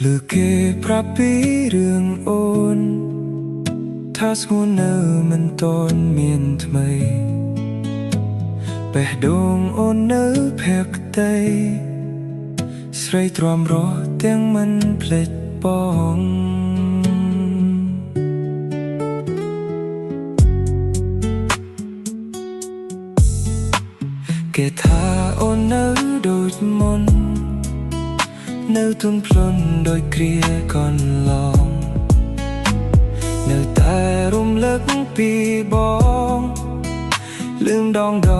ឮគេប្រាប់ពីរឿងអូនថាស្ងួននៅមិនទាន់មានថ្មីបេះដូងអូននៅភក្តីស្រីទ្រាំរស់ទាំងមិនភ្លេចបងគេថាអូននៅដូចមុននៅទន់ភ្លន់ដោយគ្រាកន្លងនៅតែរំលឹកពីបងលឿងដងទ្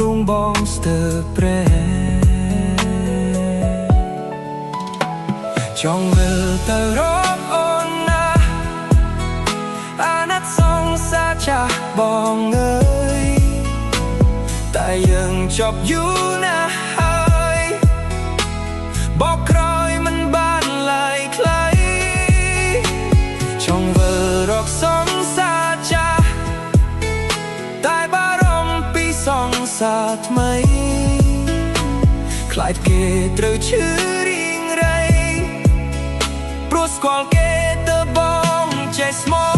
រង់បងស្ទើរព្រែចង់វិលទៅរកអូនណាអាណិតសងសាចាស់បងអើយតែយើងចប់យូរណាស់ហើយបកក្រោយមិនបានឡើយខ្លីចង់វិលរកសងសាចាស់តែបារម្ភពីសងសាថ្មីខ្លាចគេត្រូវឈឺរីងរៃព្រោះស្គាល់គេទៅបងចេះស្មោះ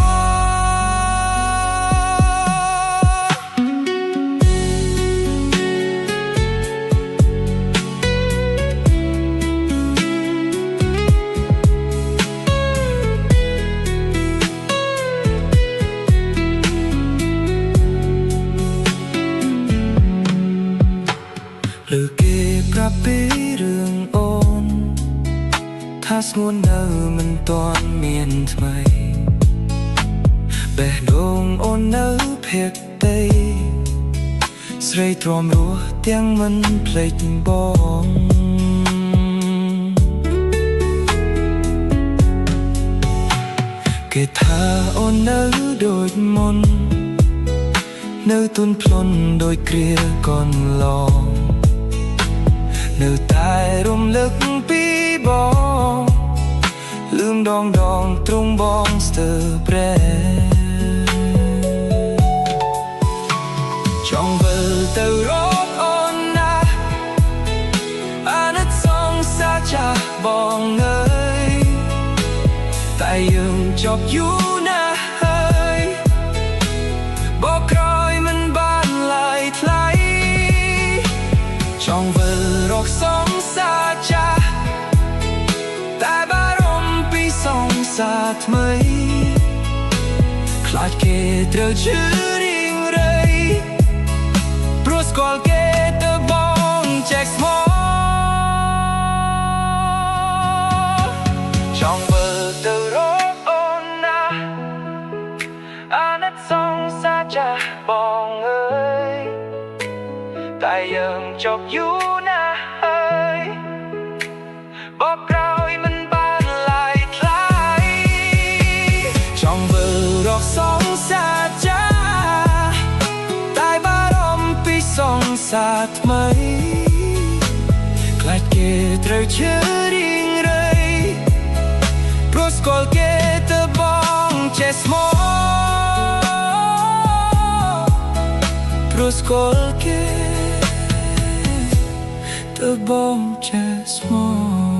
ឬគេប្រាប់ពីរឿងអូនថាស្ងួននៅមិនទាន់មានថ្មីបេះដូងអូននៅភក្តីស្រីទ្រាំរស់ទាំងមិនភ្លេចបងគេថាអូននៅដូចមុននៅទន់ភ្លន់ដោយគ្រាកន្លងនៅតែរំលឹកពីបងលឿងដងទ្រង់បងស្ទើរព្រែចង់វិលទៅរកអូនណាអាណិតសងសាចាស់បងអើយតែយើងចប់យូរណាស់ហើយបកក្រោយមិនបានឡើយថ្លៃចង់វិលរកសងសាចាស់តែបារម្ភពីសងសាថ្មីខ្លាចគេត្រូវឈឺរីងរៃព្រោះស្គាល់គេទៅបងចែកស្មោះចង់វិលទៅរកអូនណាអាណិតសងសាចាស់បងអើយតែយើងចប់យូរណាស់ហើយបកក្រោយមិនបានឡើយថ្លៃចង់វិលរកសងសាចាស់តែបារម្ភពីសងសាថ្មីខ្លាចគេត្រូវឈឺរីងរៃព្រោះស្គាល់គេទៅបងចេះស្មោះព្រោះស្គាល់គេទៅបងចេះស្មោះ